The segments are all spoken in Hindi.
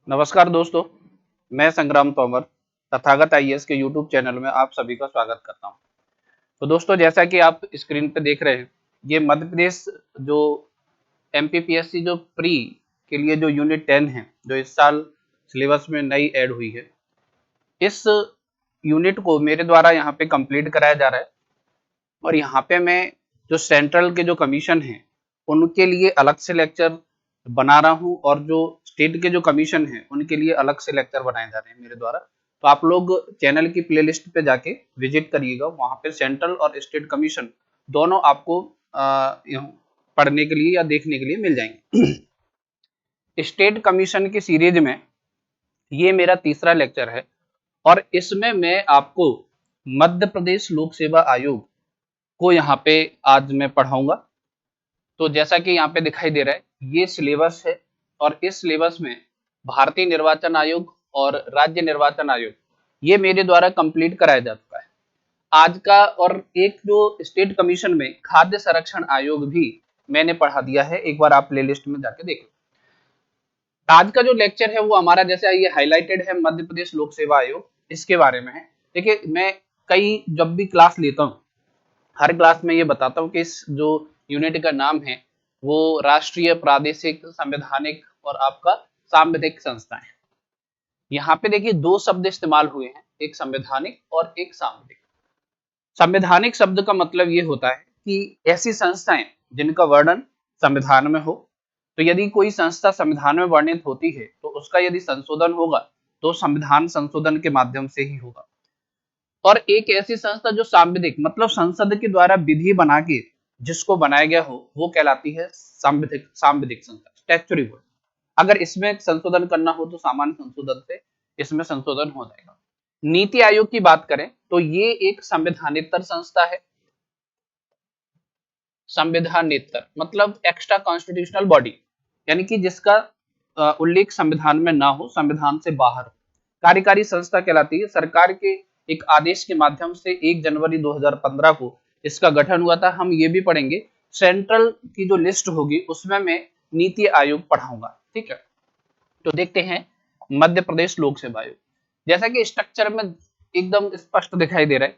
नमस्कार दोस्तों, मैं संग्राम तोमर तथागत आईएएस के यूट्यूब चैनल में आप सभी का स्वागत करता हूं। तो दोस्तों, जैसा कि आप स्क्रीन पे देख रहे हैं, ये मध्य प्रदेश जो एमपीपीएससी जो प्री के लिए जो यूनिट 10 है, जो इस साल सिलेबस में नई ऐड हुई है, इस यूनिट को मेरे द्वारा यहाँ पे कंप्लीट कराया जा रहा है। और यहाँ पे मैं जो सेंट्रल के जो कमीशन हैं, उनके लिए अलग से लेक्चर बना रहा हूँ और जो स्टेट के जो कमीशन हैं, उनके लिए अलग से लेक्चर बनाए जा रहे हैं मेरे द्वारा। तो आप लोग चैनल की प्लेलिस्ट पे जाके विजिट करिएगा, वहाँ पे सेंट्रल और स्टेट कमीशन दोनों आपको पढ़ने के लिए या देखने के लिए मिल जाएंगे। स्टेट कमीशन की सीरीज में ये मेरा तीसरा लेक्चर है और इसमें मैं आपको मध्य प्रदेश लोक सेवा आयोग को यहाँ पे आज मैं पढ़ाऊंगा। तो जैसा कि यहाँ पे दिखाई दे रहा है, ये सिलेबस है और इस सिलेबस में भारतीय निर्वाचन आयोग और राज्य निर्वाचन आयोग ये मेरे द्वारा कंप्लीट कराया जा चुका है आज का। और एक जो स्टेट कमीशन में खाद्य संरक्षण आयोग भी मैंने पढ़ा दिया है, एक बार आप प्लेलिस्ट में जाके देख लो। आज का जो लेक्चर है वो हमारा, जैसे ये हाईलाइटेड है, मध्य प्रदेश लोक सेवा आयोग, इसके बारे में है। देखिए, मैं कई जब भी क्लास लेता हूँ, हर क्लास में ये बताता हूँ कि इस जो यूनिट का नाम है वो राष्ट्रीय, प्रादेशिक, संवैधानिक और आपका सांविधिक संस्थाएं। यहाँ पे देखिए दो शब्द इस्तेमाल हुए हैं, एक संवैधानिक और एक सांविधिक। संवैधानिक शब्द का मतलब ये होता है कि ऐसी संस्थाएं जिनका वर्णन संविधान में हो। तो यदि कोई संस्था संविधान में वर्णित होती है तो उसका यदि संशोधन होगा तो संविधान संशोधन के माध्यम से ही होगा। और एक ऐसी संस्था जो सांविधिक मतलब संसद के द्वारा विधि बना के जिसको बनाया गया हो, वो कहलाती है सांविधिक सांविधिक संस्था, स्टैट्यूटरी बॉडी। अगर इसमें संशोधन करना हो तो सामान्य संशोधन से इसमें संशोधन हो जाएगा। नीति आयोग की बात करें तो ये एक संवैधानिक संस्था है। संविधानेतर मतलब एक्स्ट्रा कॉन्स्टिट्यूशनल बॉडी, यानी कि जिसका उल्लेख संविधान में ना हो, संविधान से बाहर हो। कार्यकारी संस्था कहलाती है। सरकार के एक आदेश के माध्यम से 1 जनवरी 2015 को इसका गठन हुआ था। हम ये भी पढ़ेंगे, सेंट्रल की जो लिस्ट होगी उसमें मैं नीति आयोग पढ़ाऊंगा। ठीक है, तो देखते हैं मध्य प्रदेश लोक सेवा आयोग। जैसा कि स्ट्रक्चर में एकदम स्पष्ट दिखाई दे रहा है,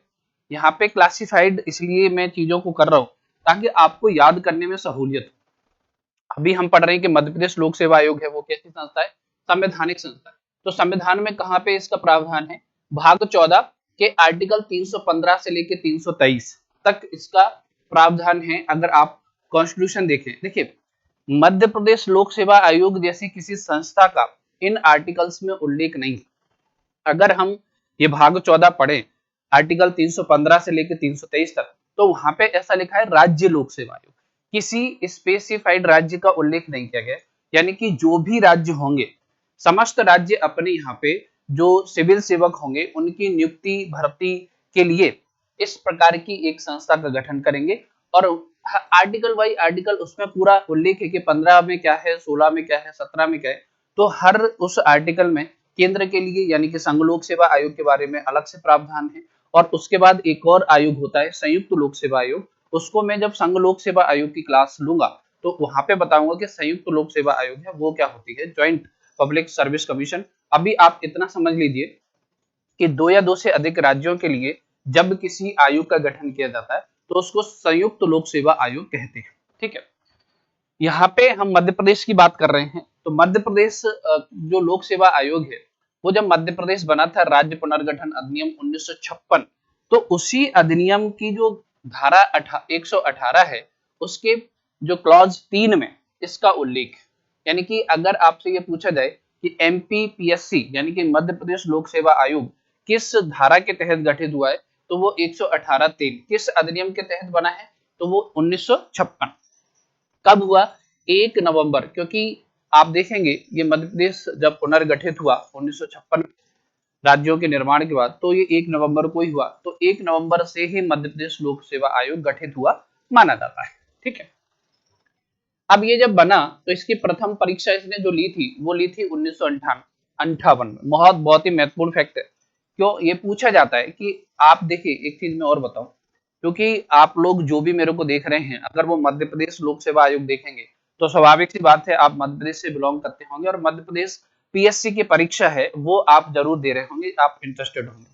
यहाँ पे क्लासिफाइड इसलिए मैं चीजों को कर रहा हूँ ताकि आपको याद करने में सहूलियत हो। अभी हम पढ़ रहे हैं कि मध्य प्रदेश लोक सेवा आयोग है, वो कैसी संस्था है? संवैधानिक संस्था है। तो संविधान में कहाँ पे इसका प्रावधान है? भाग 14 के आर्टिकल 315 से लेके 323 तक इसका प्रावधान है। अगर आप कॉन्स्टिट्यूशन देखें, देखिए मध्य प्रदेश लोक सेवा आयोग जैसी किसी संस्था का इन आर्टिकल्स में उल्लेख नहीं। अगर हम ये भाग 14 पढ़े, आर्टिकल 315 से लेकर 323 तक, तो वहां पे ऐसा लिखा है राज्य लोक सेवा आयोग। किसी स्पेसिफाइड राज्य का उल्लेख नहीं किया गया, यानी कि जो भी राज्य होंगे, समस्त राज्य अपने यहाँ पे जो सिविल सेवक होंगे उनकी नियुक्ति भर्ती के लिए इस प्रकार की एक संस्था का गठन करेंगे। और आर्टिकल बाई आर्टिकल उसमें पूरा उल्लेख है कि 15 में क्या है, 16 में क्या है, 17 में क्या है। तो हर उस आर्टिकल में केंद्र के लिए यानी कि संघ लोक सेवा आयोग के बारे में अलग से प्रावधान है। और उसके बाद एक और आयोग होता है संयुक्त लोक सेवा आयोग। उसको मैं जब संघ लोक सेवा आयोग की क्लास लूंगा तो वहां पे बताऊंगा कि संयुक्त लोक सेवा आयोग है वो क्या होती है, ज्वाइंट पब्लिक सर्विस कमीशन। अभी आप इतना समझ लीजिए कि 2 या 2 से अधिक राज्यों के लिए जब किसी आयोग का गठन किया जाता है तो उसको संयुक्त लोक सेवा आयोग कहते हैं। ठीक है, यहाँ पे हम मध्य प्रदेश की बात कर रहे हैं। तो मध्य प्रदेश जो लोक सेवा आयोग है, वो जब मध्य प्रदेश बना था, राज्य पुनर्गठन अधिनियम 1956, तो उसी अधिनियम की जो धारा 118 है, उसके जो क्लॉज 3 में इसका उल्लेख। यानी कि अगर आपसे ये पूछा जाए कि एमपीपीएससी यानी कि मध्य प्रदेश लोक सेवा आयोग किस धारा के तहत गठित हुआ है, तो वो 118(3) किस अधिनियम के तहत बना है, तो वो 1956। कब हुआ? 1 नवंबर। क्योंकि आप देखेंगे ये मध्य प्रदेश जब पुनर्गठित हुआ 1956 राज्यों के निर्माण के बाद, तो ये 1 नवंबर को ही हुआ। तो 1 नवंबर से ही मध्य प्रदेश लोक सेवा आयोग गठित हुआ माना जाता है। ठीक है, अब ये जब बना तो इसकी प्रथम परीक्षा इसने जो ली थी वो ली थी 1958 में। बहुत ही महत्वपूर्ण फैक्ट है। क्यों ये पूछा जाता है कि आप देखिए, एक चीज मैं और बताऊं, क्योंकि आप लोग जो भी मेरे को देख रहे हैं, अगर वो मध्य प्रदेश लोक सेवा आयोग देखेंगे तो स्वाभाविक सी बात है आप मध्य प्रदेश से बिलोंग करते होंगे और मध्य प्रदेश पीएससी की परीक्षा है वो आप जरूर दे रहे होंगे, आप इंटरेस्टेड होंगे।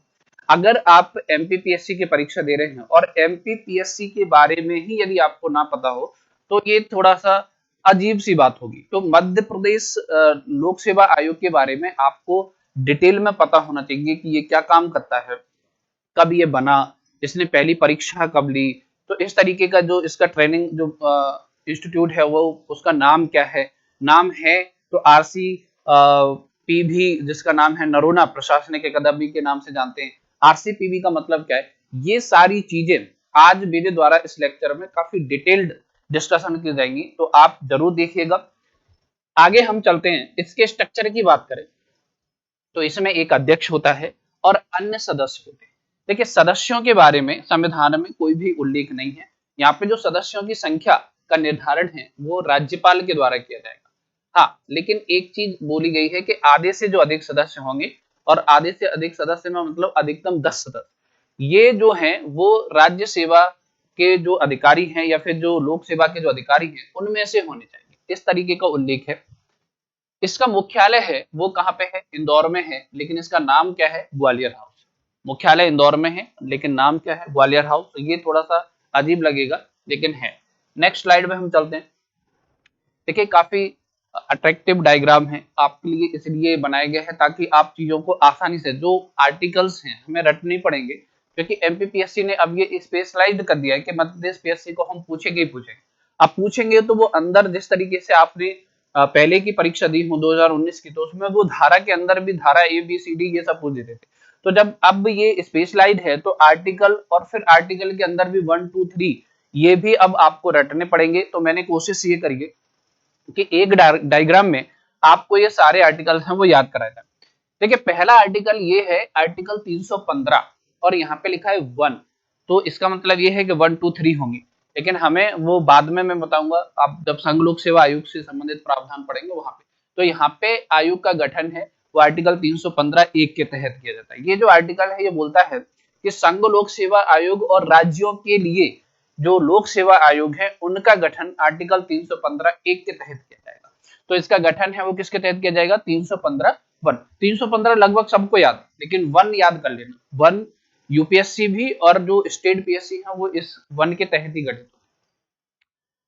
अगर आप एमपीपीएससी की परीक्षा दे रहे हैं और एमपीपीएससी के बारे में ही यदि आपको ना पता हो तो ये थोड़ा सा अजीब सी बात होगी। तो मध्य प्रदेश लोक सेवा आयोग के बारे में आपको डिटेल में पता होना चाहिए कि ये क्या काम करता है, कब ये बना, इसने पहली परीक्षा कब ली, तो इस तरीके का जो इसका ट्रेनिंग जो इंस्टीट्यूट है वो उसका नाम क्या है, नाम है तो आरसी पीवी जिसका नाम है नरोना प्रशासनिक अकादमी के नाम से जानते हैं। आरसीपीवी का मतलब क्या है, ये सारी चीजें आज मेरे द्वारा इस लेक्चर में काफी डिटेल्ड डिस्कशन की जाएंगी, तो आप जरूर देखिएगा। आगे हम चलते हैं, इसके स्ट्रक्चर की बात करें तो इसमें एक अध्यक्ष होता है और अन्य सदस्य होते हैं। देखिए सदस्यों के बारे में संविधान में कोई भी उल्लेख नहीं है। यहाँ पे जो सदस्यों की संख्या का निर्धारण है वो राज्यपाल के द्वारा किया जाएगा। हाँ, लेकिन एक चीज बोली गई है कि आधे से जो अधिक सदस्य होंगे, और आधे से अधिक सदस्य में मतलब अधिकतम 10 सदस्य, ये जो हैं वो राज्य सेवा के जो अधिकारी हैं या फिर जो लोक सेवा के जो अधिकारी हैं उनमें से होने चाहिए, इस तरीके का उल्लेख है। इसका मुख्यालय है वो कहाँ पे है, इंदौर में है, लेकिन इसका नाम क्या है, ग्वालियर हाउस। मुख्यालय इंदौर में है लेकिन नाम क्या है, ग्वालियर हाउस। तो ये थोड़ा सा अजीब लगेगा लेकिन है। नेक्स्ट स्लाइड में हम चलते हैं। देखिए काफी अट्रैक्टिव डायग्राम है आपके लिए, इसलिए बनाए गए हैं ताकि आप चीजों को आसानी से, जो आर्टिकल्स हैं हमें रटने नहीं पड़ेंगे, क्योंकि एमपीपीएससी ने अब ये स्पेशलाइज्ड कर दिया है कि मध्य प्रदेश पीएससी को हम पूछेंगे ही पूछेंगे। अब पूछेंगे तो वो अंदर जिस तरीके से आपने पहले की परीक्षा दी हो 2019 की, तो उसमें वो धारा के अंदर भी धारा ए बी सी डी ये सब पूछ देते थे। तो जब अब ये स्पेशलाइज्ड है तो आर्टिकल और फिर आर्टिकल के अंदर भी 1 2 3 ये भी अब आपको रटने पड़ेंगे। तो मैंने कोशिश ये करी है कि एक डायग्राम में आपको ये सारे आर्टिकल्स हैं वो याद कराया जाए। देखिए पहला आर्टिकल ये है आर्टिकल 315 और यहाँ पे लिखा है 1, तो इसका मतलब ये है कि 1 2 3 होंगी, लेकिन हमें वो बाद में मैं बताऊंगा, आप जब संघ लोक सेवा आयोग से संबंधित प्रावधान पढ़ेंगे वहां पे। तो यहाँ पे आयोग का गठन है वो आर्टिकल 315 1 के तहत किया जाता है। ये जो आर्टिकल है ये बोलता है कि संघ लोक सेवा आयोग और राज्यों के लिए जो लोक सेवा आयोग है उनका गठन आर्टिकल 315 1 के तहत किया जाएगा। तो इसका गठन है वो किसके तहत किया जाएगा, 315 1। 315 लगभग सबको याद, लेकिन 1 याद कर लेना। 1 यूपीएससी भी और जो स्टेट पीएससी है वो इस 1 के तहत ही गठित हो।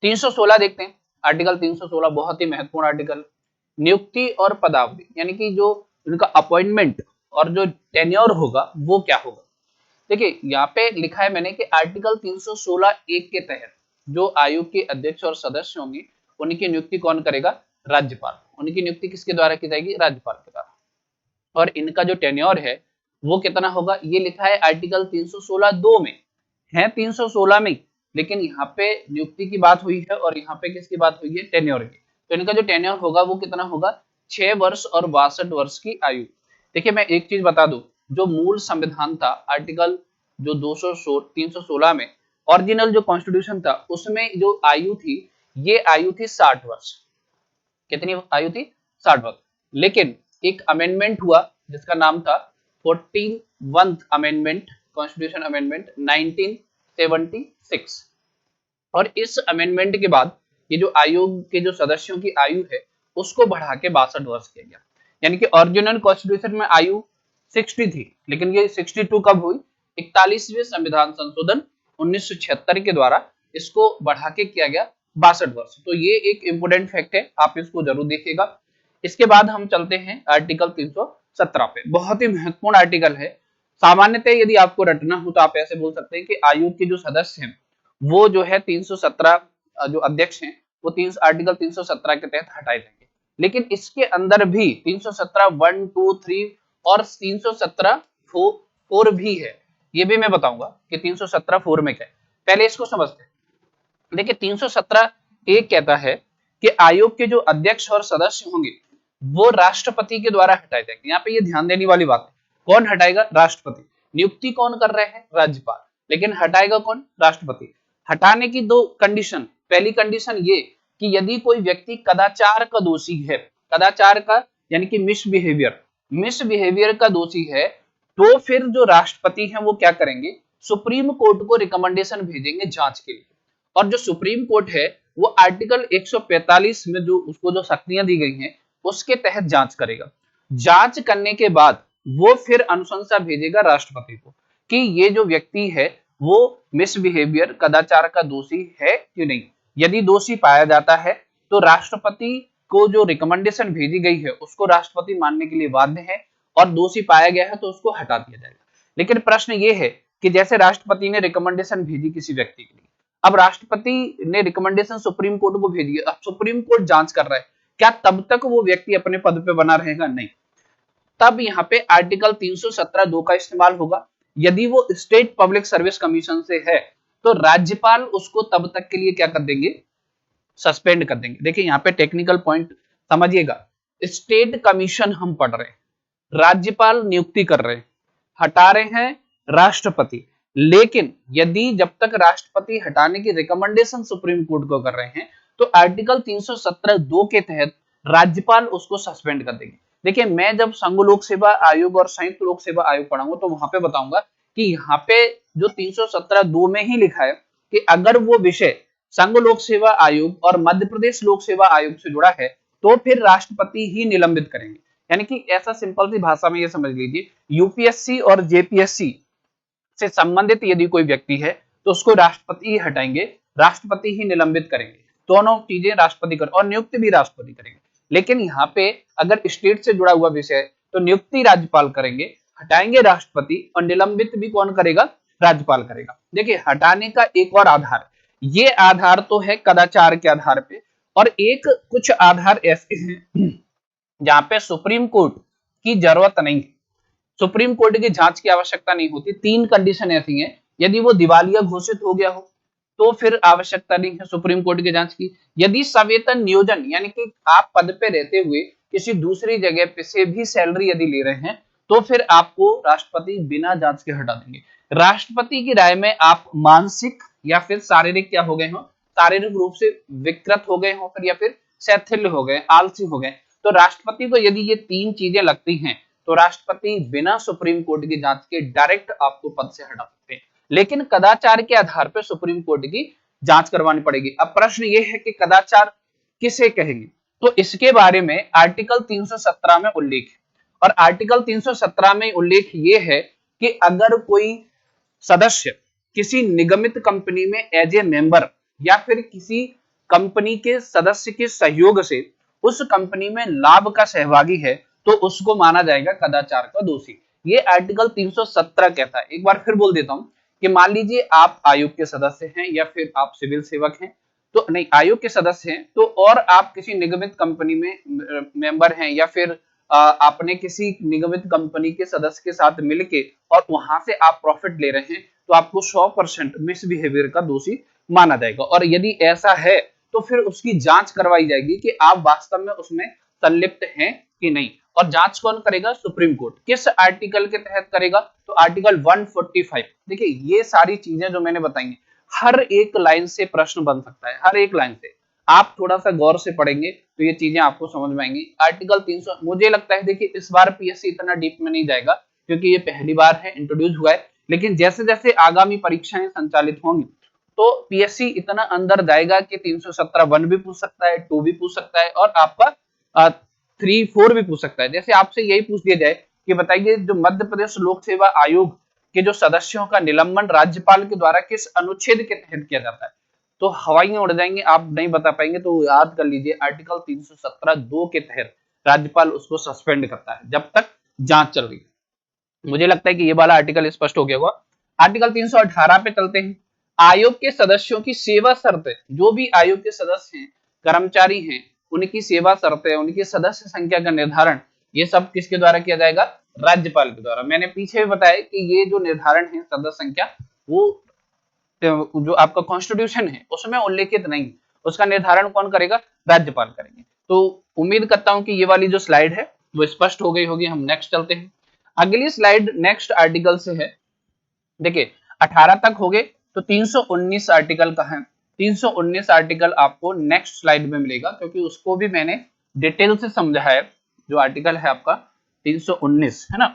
316 देखते हैं, आर्टिकल 316 बहुत ही महत्वपूर्ण आर्टिकल। नियुक्ति और पदावधि, यानी कि जो उनका अपॉइंटमेंट और जो टेन्योर होगा वो क्या होगा। देखिए यहाँ पे लिखा है मैंने कि आर्टिकल 316 1 के तहत जो आयोग के अध्यक्ष और सदस्य होंगे उनकी नियुक्ति कौन करेगा, राज्यपाल। उनकी नियुक्ति किसके द्वारा की जाएगी, राज्यपाल के द्वारा। और इनका जो टेन्योर है वो कितना होगा, ये लिखा है आर्टिकल 316 2 में, है 316 में, लेकिन यहाँ पे नियुक्ति की बात हुई है और यहाँ पे किसकी बात हुई है, टेन्योर की। तो इनका जो टेन्योर होगा वो कितना होगा, 6 वर्ष और 62 वर्ष की आयु। देखिए मैं एक चीज बता दूं, जो मूल संविधान था आर्टिकल जो 316 में ओरिजिनल जो कॉन्स्टिट्यूशन था उसमें जो आयु थी ये आयु थी 60 वर्ष। कितनी आयु थी, 60 वर्ष। लेकिन एक अमेंडमेंट हुआ जिसका नाम था 14th अमेंडमेंट, कॉन्स्टिट्यूशन अमेंडमेंट 1976। और इस अमेंडमेंट के बाद ये जो आयोग के जो सदस्यों की आयु है उसको बढ़ा के 62 वर्ष किया गया। यानी कि ओरिजिनल कॉन्स्टिट्यूशन में आयु 60 थी, लेकिन ये 62 कब हुई, 41वें संविधान संशोधन 1976 के द्वारा इसको बढ़ा के किया गया 62 वर्ष। तो ये एक इंपोर्टेंट फैक्ट है, आप इसको जरूर देखिएगा। इसके बाद हम चलते हैं आर्टिकल 317 पे, बहुत ही महत्वपूर्ण आर्टिकल है। सामान्यतः यदि आपको रटना हो तो आप ऐसे बोल सकते हैं कि आयोग के जो सदस्य हैं वो जो है 317 जो अध्यक्ष हैं वो आर्टिकल 317 के तहत हटाए जाएंगे। लेकिन इसके अंदर भी 317 1 2 3 और 317 4 भी है, ये भी मैं बताऊंगा कि 317 4 में क्या है। पहले इसको समझते हैं। देखिए 317 एक कहता है कि आयोग के जो अध्यक्ष और सदस्य होंगे वो राष्ट्रपति के द्वारा हटाए जाएंगे। यहाँ पे ये ध्यान देने वाली बात है, कौन हटाएगा, राष्ट्रपति। नियुक्ति कौन कर रहे हैं, राज्यपाल, लेकिन हटाएगा कौन, राष्ट्रपति। हटाने की दो कंडीशन, पहली कंडीशन ये कि यदि कोई व्यक्ति कदाचार का दोषी है, कदाचार का यानी कि मिसबिहेवियर का दोषी है, तो फिर जो राष्ट्रपति हैं वो क्या करेंगे, सुप्रीम कोर्ट को रिकमेंडेशन भेजेंगे जांच के लिए। और जो सुप्रीम कोर्ट है वो आर्टिकल 145 में जो उसको जो शक्तियां दी गई हैं उसके तहत जांच करेगा। जांच करने के बाद वो फिर अनुशंसा भेजेगा राष्ट्रपति को कि ये जो व्यक्ति है वो मिसबिहेवियर कदाचार का दोषी है कि नहीं। यदि दोषी पाया जाता है तो राष्ट्रपति को जो रिकमेंडेशन भेजी गई है उसको राष्ट्रपति मानने के लिए बाध्य है, और दोषी पाया गया है तो उसको हटा दिया जाएगा। लेकिन प्रश्न ये है कि जैसे राष्ट्रपति ने रिकमेंडेशन भेजी किसी व्यक्ति के लिए, अब राष्ट्रपति ने रिकमेंडेशन सुप्रीम कोर्ट को भेजी है, अब सुप्रीम कोर्ट जांच कर रहा है, क्या तब तक वो व्यक्ति अपने पद पे बना रहेगा? नहीं। तब यहाँ पे आर्टिकल 317(2) का इस्तेमाल होगा। यदि वो स्टेट पब्लिक सर्विस कमीशन से है तो राज्यपाल उसको तब तक के लिए क्या कर देंगे? सस्पेंड कर देंगे। देखिए यहाँ पे टेक्निकल पॉइंट समझिएगा। स्टेट कमीशन हम पढ़ रहे हैं, राज्यपाल नियुक्ति कर रहे हैं, हटा रहे हैं राष्ट्रपति। लेकिन यदि जब तक राष्ट्रपति हटाने की रिकमेंडेशन सुप्रीम कोर्ट को कर रहे हैं तो आर्टिकल 317(2) के तहत राज्यपाल उसको सस्पेंड कर देंगे। देखिए मैं जब संघ लोक सेवा आयोग और संयुक्त लोक सेवा आयोग पढ़ाऊंगा तो वहां पे बताऊंगा कि यहाँ पे जो 317(2) में ही लिखा है कि अगर वो विषय संघ लोक सेवा आयोग और मध्य प्रदेश लोक सेवा आयोग से जुड़ा है तो फिर राष्ट्रपति ही निलंबित करेंगे। यानी कि ऐसा सिंपल सी भाषा में ये समझ लीजिए, यूपीएससी और जेपीएससी से संबंधित यदि कोई व्यक्ति है तो उसको राष्ट्रपति ही हटाएंगे, राष्ट्रपति ही निलंबित करेंगे। दोनों चीजें राष्ट्रपति कर, और नियुक्ति भी राष्ट्रपति करेंगे। लेकिन यहाँ पे अगर स्टेट से जुड़ा हुआ विषय है तो नियुक्ति राज्यपाल करेंगे, हटाएंगे राष्ट्रपति, और निलंबित भी कौन करेगा? राज्यपाल करेगा। देखिए हटाने का एक और आधार, ये आधार तो है कदाचार के आधार पे, और एक कुछ आधार ऐसे हैं जहां पे सुप्रीम कोर्ट की जरूरत नहीं है, सुप्रीम कोर्ट की जांच की आवश्यकता नहीं होती। 3 कंडीशन ऐसी हैं, यदि वो दिवालिया घोषित हो गया हो तो फिर आवश्यकता नहीं है सुप्रीम कोर्ट की जांच की। यदि सवेतन नियोजन यानी कि आप पद पे रहते हुए किसी दूसरी जगह पे से भी सैलरी यदि ले रहे हैं तो फिर आपको राष्ट्रपति बिना जांच के हटा देंगे। राष्ट्रपति की राय में आप मानसिक या फिर शारीरिक क्या हो गए हो, शारीरिक रूप से विकृत हो गए हो, फिर या फिर शिथिल हो गए, आलसी हो गए, तो राष्ट्रपति को यदि ये 3 चीजें लगती हैं तो राष्ट्रपति बिना सुप्रीम कोर्ट की जांच के डायरेक्ट आपको पद से हटा सकते हैं। लेकिन कदाचार के आधार पर सुप्रीम कोर्ट की जांच करवानी पड़ेगी। अब प्रश्न ये है कि कदाचार किसे कहेंगे, तो इसके बारे में आर्टिकल 317 में उल्लेख है, और आर्टिकल 317 में उल्लेख ये है कि अगर कोई सदस्य किसी निगमित कंपनी में एज ए मेंबर या फिर किसी कंपनी के सदस्य के सहयोग से उस कंपनी में लाभ का सहभागी है तो उसको माना जाएगा कदाचार का दोषी। ये आर्टिकल 317 कहता है। एक बार फिर बोल देता हूं कि मान लीजिए आप आयोग के सदस्य हैं या फिर आप सिविल सेवक हैं, तो नहीं आयोग के सदस्य हैं तो, और आप किसी निगमित कंपनी में मेंबर हैं या फिर आपने किसी निगमित कंपनी के सदस्य के साथ मिलके और वहां से आप प्रॉफिट ले रहे हैं तो आपको 100% मिसबिहेवियर का दोषी माना जाएगा। और यदि ऐसा है तो फिर उसकी जांच करवाई जाएगी कि आप वास्तव में उसमें संलिप्त हैं कि नहीं। और जांच कौन करेगा? Supreme court. किस आर्टिकल के तहत करेगा? तो आर्टिकल 145। देखिए ये सारी चीजें जो मैंने बताई हैं, हर एक लाइन से प्रश्न बन सकता है, हर एक लाइन से आप थोड़ा सा गौर से पढ़ेंगे तो ये चीजें आपको समझ में आएंगी। आर्टिकल 300 मुझे लगता है, देखिए इस बार पीएससी इतना डीप में नहीं जाएगा क्योंकि ये पहली बार है, इंट्रोड्यूस हुआ है, लेकिन जैसे जैसे आगामी परीक्षाएं संचालित होंगी तो पीएससी इतना अंदर जाएगा कि 317(1) भी पूछ सकता है, 2 भी पूछ सकता है, और आपका 3, 4 भी पूछ सकता है। जैसे आपसे यही पूछ दिया जाए कि बताइए जो मध्य प्रदेश लोक सेवा आयोग के जो सदस्यों का निलंबन राज्यपाल के द्वारा किस अनुच्छेद के तहत किया जाता है, तो हवाइयां उड़ जाएंगी, आप नहीं बता पाएंगे। तो याद कर लीजिए आर्टिकल 317(2) के तहत राज्यपाल उसको सस्पेंड करता है जब तक जांच चल रही है। मुझे लगता है कि ये वाला आर्टिकल स्पष्ट हो गया होगा। आर्टिकल 318 पे चलते हैं। आयोग के सदस्यों की सेवा शर्तें, जो भी आयोग के सदस्य हैं, कर्मचारी हैं, उनकी सेवा शर्तें, उनकी सदस्य संख्या का निर्धारण, ये सब किसके द्वारा किया जाएगा? राज्यपाल के द्वारा। मैंने पीछे भी बताया कि ये जो निर्धारण है सदस्य संख्या, वो जो आपका कॉन्स्टिट्यूशन है उसमें उल्लेखित नहीं, उसका निर्धारण कौन करेगा? राज्यपाल करेंगे। तो उम्मीद करता हूं कि ये वाली जो स्लाइड है वो स्पष्ट हो गई होगी। हम नेक्स्ट चलते हैं। अगली स्लाइड नेक्स्ट आर्टिकल से है। देखिए 18 तक हो गए, तो 319 आर्टिकल का है। 319 आर्टिकल आपको नेक्स्ट स्लाइड में मिलेगा क्योंकि उसको भी मैंने डिटेल से समझाया है। जो आर्टिकल है आपका 319 है ना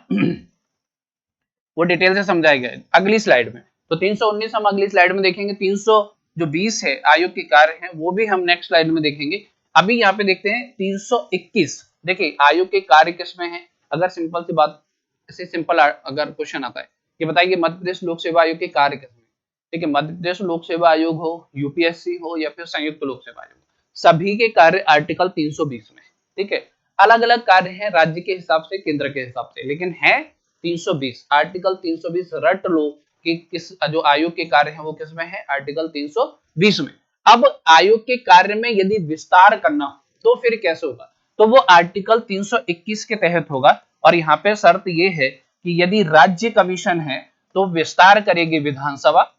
वो डिटेल से समझाया गया है अगली स्लाइड में। तो 319 हम अगली स्लाइड में देखेंगे। 320 है आयोग के कार्य हैं, वो भी हम नेक्स्ट स्लाइड में देखेंगे। अभी यहाँ पे देखते हैं 321। देखिए आयोग के कार्य किसमें है, अगर सिंपल सी बात, ऐसे सिंपल अगर क्वेश्चन आता है कि बताइए मध्य प्रदेश लोक सेवा आयोग के कार्य किसमें, ठीक है, मध्य प्रदेश लोक सेवा आयोग हो, यूपीएससी हो या फिर संयुक्त लोक सेवा आयोग, सभी के कार्य आर्टिकल 320 में, ठीक है, अलग अलग कार्य हैं राज्य के हिसाब से, केंद्र के हिसाब से, लेकिन है 320, आर्टिकल 320 रट लो कि किस जो आयोग के कार्य हैं वो किसमें है, आर्टिकल 320 में। अब आयोग के कार्य में यदि विस्तार करना हो तो फिर कैसे होगा, तो वो आर्टिकल 321 के तहत होगा, और यहाँ पे शर्त ये है कि यदि राज्य कमीशन है तो विस्तार करेगी विधानसभा,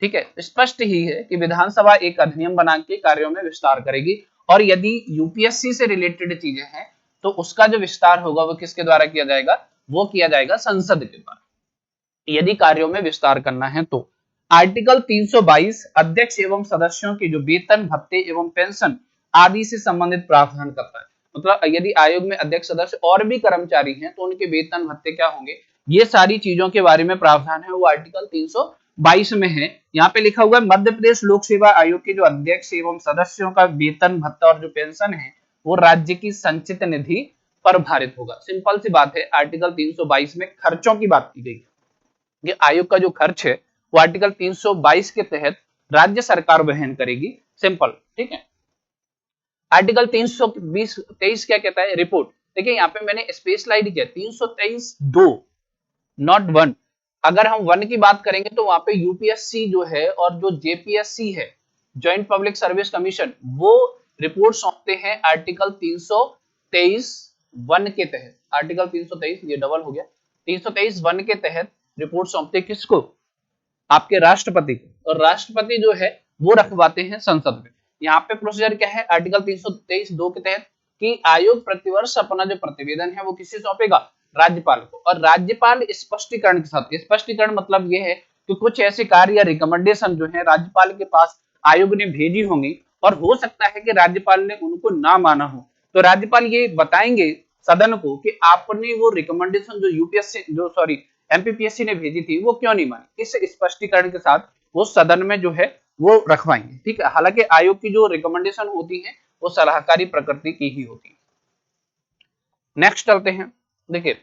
ठीक है, स्पष्ट ही है कि विधानसभा एक अधिनियम बना के कार्यों में विस्तार करेगी, और यदि यूपीएससी से रिलेटेड चीजें हैं तो उसका जो विस्तार होगा वो किसके द्वारा किया जाएगा, वो किया जाएगा संसद के द्वारा, यदि कार्यों में विस्तार करना है तो। आर्टिकल 322 अध्यक्ष एवं सदस्यों के जो वेतन भत्ते एवं पेंशन आदि से संबंधित प्रावधान करता है, मतलब यदि आयोग में अध्यक्ष सदस्य और भी कर्मचारी हैं तो उनके वेतन भत्ते क्या होंगे, ये सारी चीजों के बारे में प्रावधान है वो आर्टिकल 322 में है। यहाँ पे लिखा हुआ है मध्य प्रदेश लोक सेवा आयोग के जो अध्यक्ष एवं सदस्यों का वेतन भत्ता और जो पेंशन है वो राज्य की संचित निधि पर भारित होगा। सिंपल सी बात है, आर्टिकल 322 में खर्चों की बात की गई है, ये आयोग का जो खर्च है वो आर्टिकल 322 के तहत राज्य सरकार वहन करेगी, सिंपल, ठीक है। आर्टिकल 323 क्या कहता है, रिपोर्ट, देखिए यहाँ पे मैंने स्पेशलाइज किया 323 2 नॉट 1, अगर हम 1 की बात करेंगे तो वहां पे यूपीएससी जो है और जो जेपीएससी है, ज्वाइंट पब्लिक सर्विस कमीशन, वो रिपोर्ट सौंपते हैं आर्टिकल 323 1 के तहत, आर्टिकल 323 ये डबल हो गया, 323 1 के तहत रिपोर्ट सौंपते किसको, आपके राष्ट्रपति को, और राष्ट्रपति जो है वो रखवाते हैं संसद में। यहाँ पे प्रोसीजर क्या है आर्टिकल 323 2 के तहत कि आयोग प्रतिवर्ष अपना जो प्रतिवेदन है वो किसे सौंपेगा, राज्यपाल को, और राज्यपाल स्पष्टीकरण के साथ, स्पष्टीकरण मतलब ये है कि कुछ ऐसे कार्य या रिकमेंडेशन जो है राज्यपाल के पास आयोग ने भेजी होंगी और हो सकता है कि राज्यपाल ने उनको ना माना हो, तो राज्यपाल ये बताएंगे सदन को कि आपने वो रिकमेंडेशन जो यूपीएससी जो सॉरी एमपीपीएससी ने भेजी थी वो क्यों नहीं मानी, इस स्पष्टीकरण के साथ वो सदन में जो है वो रखवाएंगे, ठीक है। हालांकि आयोग की जो रिकमेंडेशन होती है वो सलाहकारी प्रकृति की ही होती है। नेक्स्ट चलते हैं, देखिए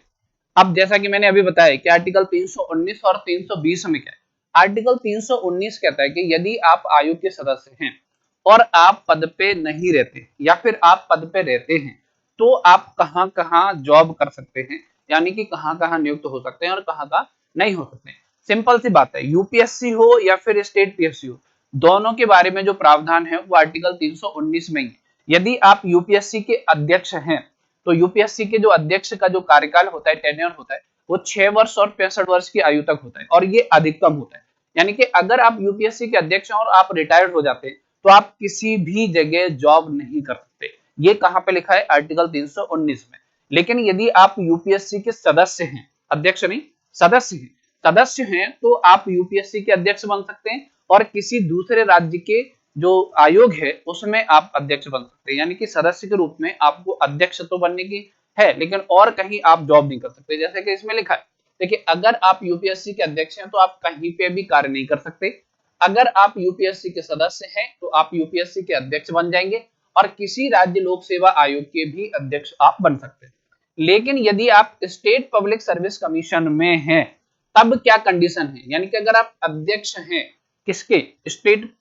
अब जैसा कि मैंने अभी बताया कि आर्टिकल 319 और 320 में क्या है, आर्टिकल 319 कहता है कि यदि आप आयोग के सदस्य हैं और आप पद पे नहीं रहते या फिर आप पद पे रहते हैं तो आप कहां कहां जॉब कर सकते हैं, यानी कि कहां कहां नियुक्त हो सकते हैं और कहां कहां नहीं हो सकते। सिंपल सी बात है, यूपीएससी हो या फिर स्टेट पीएससी हो, दोनों के बारे में जो प्रावधान है वो आर्टिकल 319 में ही। यदि आप यूपीएससी के अध्यक्ष हैं तो यूपीएससी के जो अध्यक्ष का जो कार्यकाल होता है, टेन्योर होता है, वो 6 वर्ष और 65 वर्ष की आयु तक होता है, और ये अधिकतम होता है, यानी कि अगर आप यूपीएससी के अध्यक्ष हैं और आप रिटायर्ड हो जाते हैं तो आप किसी भी जगह जॉब नहीं कर सकते, ये कहां पे लिखा है आर्टिकल 319 में। लेकिन यदि आप यूपीएससी के सदस्य हैं, अध्यक्ष नहीं सदस्य हैं, सदस्य हैं तो आप यूपीएससी के अध्यक्ष बन सकते हैं और किसी दूसरे राज्य के जो आयोग है उसमें आप अध्यक्ष बन सकते हैं, यानी कि सदस्य के रूप में आपको अध्यक्ष तो बनने की है लेकिन और कहीं आप जॉब नहीं कर सकते, जैसे कि इसमें लिखा है। देखिए अगर आप यूपीएससी के अध्यक्ष हैं तो आप कहीं पे भी कार्य नहीं कर सकते, अगर आप यूपीएससी के सदस्य हैं तो आप यूपीएससी के अध्यक्ष बन जाएंगे और किसी राज्य लोक सेवा आयोग के भी अध्यक्ष आप बन सकते हैं। लेकिन यदि आप स्टेट पब्लिक सर्विस कमीशन में हैं तब क्या कंडीशन है, यानी कि अगर आप अध्यक्ष हैं किसके, स्टेट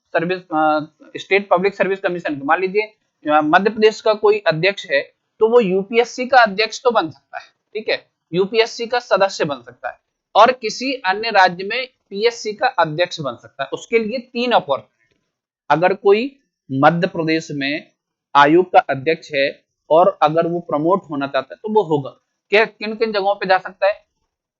पब्लिक सर्विस कमीशन के, मान लीजिए मध्य प्रदेश का कोई अध्यक्ष है तो वो यूपीएससी का अध्यक्ष तो बन सकता है, ठीक है, यूपीएससी का सदस्य बन सकता है और किसी अन्य राज्य में पीएससी का अध्यक्ष बन सकता है। उसके लिए 3 अपॉर्चुनिटी, अगर कोई मध्य प्रदेश में आयोग का अध्यक्ष है और अगर वो प्रमोट होना चाहता है तो वो होगा, क्या किन किन जगहों पे जा सकता है,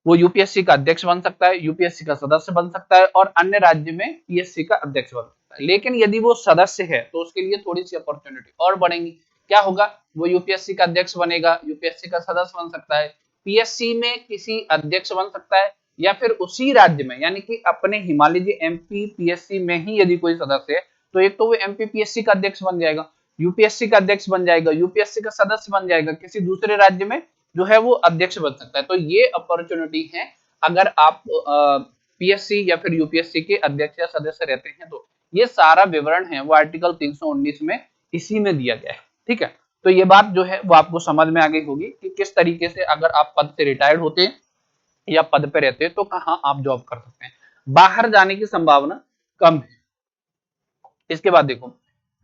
वो यूपीएससी का अध्यक्ष बन सकता है, यूपीएससी का सदस्य बन सकता है और अन्य राज्य में पीएससी का अध्यक्ष बन सकता है। लेकिन यदि वो सदस्य है तो उसके लिए थोड़ी सी अपॉर्चुनिटी और बढ़ेंगी, क्या होगा, वो यूपीएससी का अध्यक्ष बनेगा, यूपीएससी का सदस्य बन सकता है, पीएससी में किसी अध्यक्ष बन सकता है या फिर उसी राज्य में, यानी कि अपने ही, मान लीजिए एमपी पीएससी में ही यदि कोई सदस्य है तो एक तो वो एमपी पीएससी का अध्यक्ष बन जाएगा, यूपीएससी का अध्यक्ष बन जाएगा, यूपीएससी का सदस्य बन जाएगा, किसी दूसरे राज्य में जो है वो अध्यक्ष बन सकता है। तो ये अपॉर्चुनिटी है अगर आप पीएससी या फिर यूपीएससी के अध्यक्ष या सदस्य रहते हैं तो। ये सारा विवरण है वो आर्टिकल 319 में इसी में दिया गया है, ठीक है। तो ये बात जो है वो आपको समझ में आ गई होगी कि किस तरीके से अगर आप पद से रिटायर्ड होते हैं या पद पे रहते हैं तो कहाँ आप जॉब कर सकते हैं, बाहर जाने की संभावना कम है। इसके बाद देखो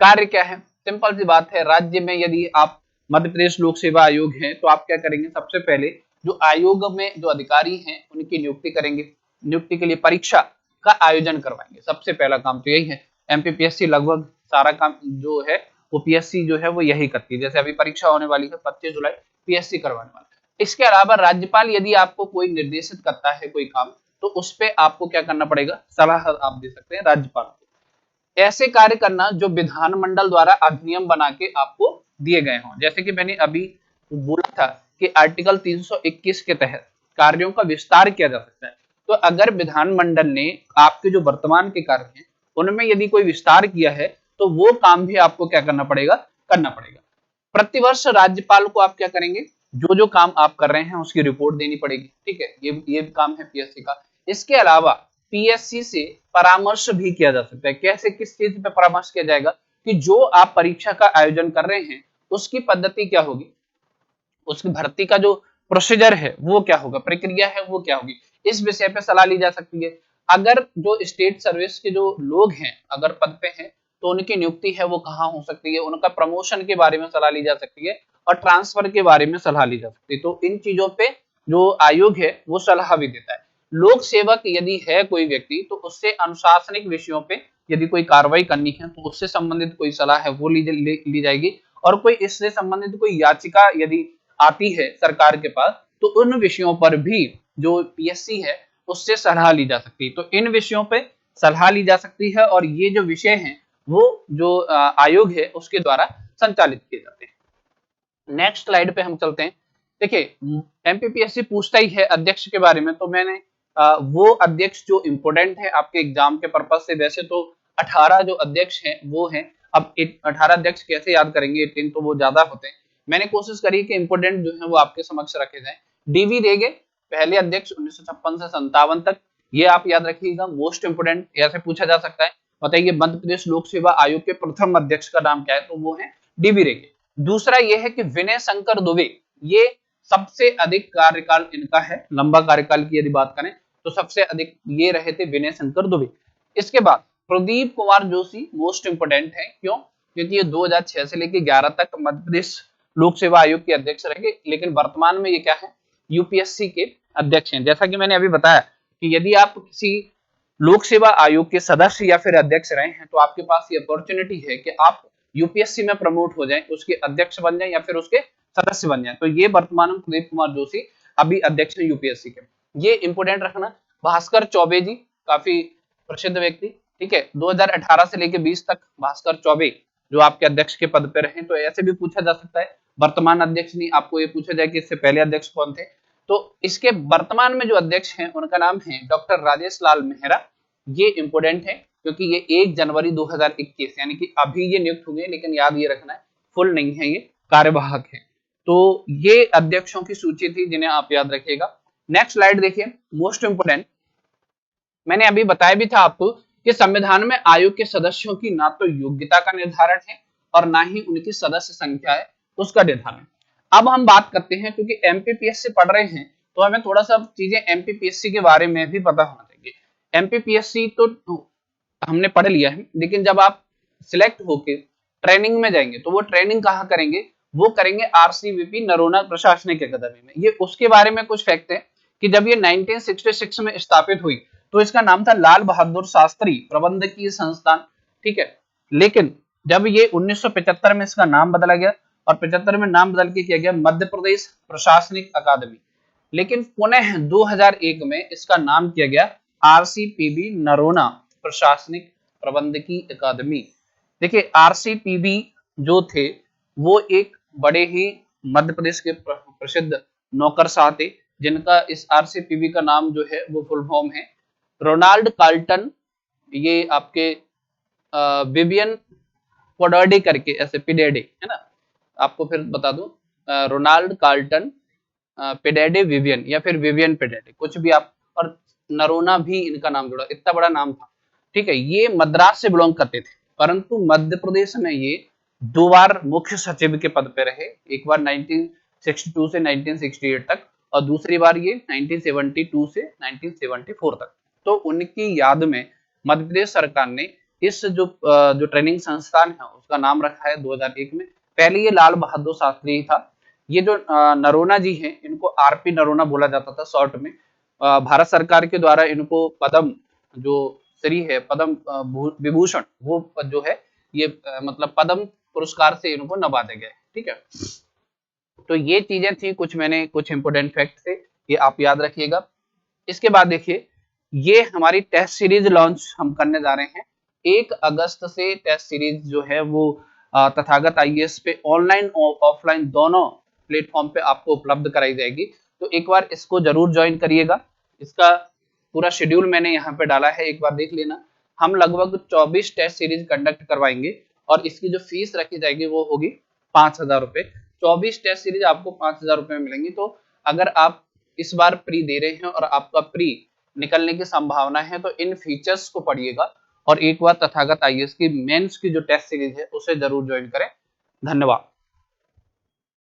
कार्य क्या है, सिंपल सी बात है, राज्य में यदि आप मध्य प्रदेश लोक सेवा आयोग है तो आप क्या करेंगे, सबसे पहले जो आयोग में जो अधिकारी हैं उनकी नियुक्ति करेंगे, नियुक्ति के लिए परीक्षा का आयोजन करवाएंगे, सबसे पहला काम तो यही है। एमपीपीएससी लगभग सारा काम जो है वो पीएससी जो है वो यही करती है, जैसे अभी परीक्षा होने वाली है 25 जुलाई पीएससी करवाने वाला है। इसके अलावा राज्यपाल यदि आपको कोई निर्देशित करता है कोई काम तो उस पर आपको क्या करना पड़ेगा, सलाह आप दे सकते हैं राज्यपाल को। ऐसे कार्य करना जो विधानमंडल द्वारा अधिनियम बना के आपको दिए गए हों, जैसे कि मैंने अभी बोला था कि आर्टिकल 321 के तहत कार्यों का विस्तार किया जा सकता है। तो अगर विधानमंडल ने आपके जो वर्तमान के कार्य हैं उनमें यदि कोई विस्तार किया है तो वो काम भी आपको क्या करना पड़ेगा, करना पड़ेगा। प्रतिवर्ष राज्यपाल को आप क्या करेंगे, जो जो काम आप कर रहे हैं उसकी रिपोर्ट देनी पड़ेगी, ठीक है, ये काम है पीएससी का। इसके अलावा पीएससी से परामर्श भी किया जा सकता है, कैसे, किस चीज पे परामर्श किया जाएगा कि जो आप परीक्षा का आयोजन कर रहे हैं उसकी पद्धति क्या होगी, उसकी भर्ती का जो प्रोसीजर है वो क्या होगा, प्रक्रिया है वो क्या होगी, इस विषय पे सलाह ली जा सकती है। अगर जो स्टेट सर्विस के जो लोग हैं अगर पद पे हैं तो उनकी नियुक्ति है वो कहाँ हो सकती है, उनका प्रमोशन के बारे में सलाह ली जा सकती है और ट्रांसफर के बारे में सलाह ली जा सकती है। तो इन चीजों पे जो आयोग है वो सलाह भी देता है। लोक सेवक यदि है कोई व्यक्ति तो उससे अनुशासनिक विषयों पे यदि कोई कार्रवाई करनी है तो उससे संबंधित कोई सलाह है वो ली जाएगी, और कोई इससे संबंधित कोई याचिका यदि आती है सरकार के पास तो उन विषयों पर भी जो पीएससी है उससे सलाह ली जा सकती है। तो इन विषयों पे सलाह ली जा सकती है और ये जो विषय हैं वो जो आयोग है उसके द्वारा संचालित किए जाते हैं। नेक्स्ट स्लाइड पे हम चलते हैं। देखिए एमपीपीएससी पूछता ही है अध्यक्ष के बारे में, तो मैंने वो अध्यक्ष जो इंपोर्टेंट है आपके एग्जाम के पर्पज से, वैसे तो 18 जो अध्यक्ष हैं वो हैं। अब 18 अध्यक्ष कैसे याद करेंगे, 18 तो वो ज्यादा होते हैं। मैंने कोशिश करी कि इंपोर्टेंट जो है वो आपके समक्ष रखे जाए। डीवी देगे पहले अध्यक्ष 1956 से 57 तक, ये आप याद रखिएगा, मोस्ट इंपोर्टेंट ऐसे पूछा जा सकता है। बताइए मध्य प्रदेश लोक सेवा आयोग के प्रथम अध्यक्ष का नाम क्या है, तो वो है डीवी रेगे। दूसरा ये है कि विनय शंकर दुबे, ये सबसे अधिक कार्यकाल इनका है, लंबा कार्यकाल की यदि बात करें तो सबसे अधिक ये रहे थे विनय शंकर दुबे। इसके बाद प्रदीप कुमार जोशी मोस्ट इंपोर्टेंट है, क्यों, क्योंकि ये 2006 से लेकर 11 तक मध्य प्रदेश लोक सेवा आयोग के अध्यक्ष रहे, लेकिन वर्तमान में ये क्या है, यूपीएससी के अध्यक्ष हैं। जैसा कि मैंने अभी बताया कि यदि आप किसी लोक सेवा आयोग के सदस्य या फिर अध्यक्ष रहे हैं तो आपके पास ये अपॉर्चुनिटी है कि आप यूपीएससी में प्रमोट हो जाएं, उसके अध्यक्ष बन जाएं या फिर उसके सदस्य बन जाएं। तो ये वर्तमान में प्रदीप कुमार जोशी अभी अध्यक्ष है यूपीएससी के, ये इंपोर्टेंट रखना। भास्कर चौबे जी काफी प्रसिद्ध व्यक्ति, ठीक है, 2018 से लेकर 20 तक भास्कर चौबे जो आपके अध्यक्ष के पद पे रहे, तो ऐसे भी पूछा जा सकता है। वर्तमान अध्यक्ष नहीं, आपको ये पूछा जाए कि इससे पहले अध्यक्ष कौन थे, तो इसके वर्तमान में जो अध्यक्ष हैं उनका नाम है डॉक्टर राजेश लाल मेहरा। ये इंपोर्टेंट है क्योंकि ये 1 जनवरी 2021 यानी कि अभी ये नियुक्त हुए, लेकिन याद ये रखना है फुल नहीं है, ये कार्यवाहक है। तो ये अध्यक्षों की सूची थी जिन्हें आप याद रखिएगा। नेक्स्ट स्लाइड देखिए, मोस्ट इंपोर्टेंट, मैंने अभी बताया भी था आपको कि संविधान में आयोग के सदस्यों की ना तो योग्यता का निर्धारण है और ना ही उनकी सदस्य संख्या है उसका निर्धारण। अब हम बात करते हैं, क्योंकि एमपीपीएससी पढ़ रहे हैं तो हमें थोड़ा सा चीजें एमपीपीएससी के बारे में भी पता होना चाहिए। एमपीपीएससी तो हमने पढ़ लिया है, लेकिन जब आप सिलेक्ट होके ट्रेनिंग में जाएंगे तो वो ट्रेनिंग कहाँ करेंगे, वो करेंगे आरसीवीपी नरोना प्रशासनिक अकादमी में। ये उसके बारे में कुछ फैक्ट है कि जब ये 1966 में स्थापित हुई तो इसका नाम था लाल बहादुर शास्त्री प्रबंधकीय संस्थान, ठीक है, लेकिन जब ये 1975 में इसका नाम बदला गया और 75 में नाम बदल के किया गया मध्य प्रदेश प्रशासनिक अकादमी, लेकिन पुनः 2001 में इसका नाम किया गया आरसीपीबी नरोना प्रशासनिक प्रबंधकीय अकादमी। देखिए आरसीपीबी जो थे वो एक बड़े ही मध्य प्रदेश के प्रसिद्ध नौकरशाह थे, जिनका इस आरसीपीबी का नाम जो है वो फुल फॉर्म है रोनाल्ड कार्ल्टन, ये आपके विवियन पोडाडे करके, ऐसे पिडेडे है ना, आपको फिर बता दूं रोनाल्ड कार्ल्टन पेडेडे विवियन या फिर विवियन पेडेडे, कुछ भी आप, और नरोना भी इनका नाम जुड़ा, इतना बड़ा नाम था, ठीक है। ये मद्रास से बिलोंग करते थे, परंतु मध्य प्रदेश में ये 2 बार मुख्य सचिव के पद पे रहे, एक बार 1962 से 1968 तक और दूसरी बार ये 1972 से 1974 तक। तो उनकी याद में मध्य प्रदेश सरकार ने इस जो ट्रेनिंग संस्थान है उसका नाम रखा है 2001 में। पहले ये लाल बहादुर शास्त्री था। ये जो नरोना जी हैं इनको आरपी नरोना बोला जाता था शॉर्ट में। भारत सरकार के द्वारा इनको पद्म जो श्री है पद्म विभूषण वो जो है ये मतलब पद्म पुरस्कार से इनको नवाजे गए। ठीक है, तो ये चीजें थी कुछ, मैंने कुछ इंपोर्टेंट फैक्ट थे, ये आप याद रखिएगा। इसके बाद देखिए ये हमारी टेस्ट सीरीज लॉन्च हम करने जा रहे हैं। 1 अगस्त से टेस्ट सीरीज जो है वो तथागत आईएएस पे ऑनलाइन और ऑफलाइन दोनों प्लेटफॉर्म पे आपको उपलब्ध कराई जाएगी। तो एक बार इसको जरूर ज्वाइन करिएगा। इसका पूरा शेड्यूल मैंने यहाँ पे डाला है, एक बार देख लेना। हम लगभग 24 टेस्ट सीरीज कंडक्ट करवाएंगे और इसकी जो फीस रखी जाएगी वो होगी 5,000 रुपए। 24 टेस्ट सीरीज आपको 5,000 रुपए में मिलेंगी। तो अगर आप इस बार प्री दे रहे हैं और आपका प्री निकलने की संभावना है तो इन फीचर्स को पढ़िएगा और एक बार तथागत आईएएस की मेंस की जो टेस्ट सीरीज है उसे जरूर ज्वाइन करें। धन्यवाद।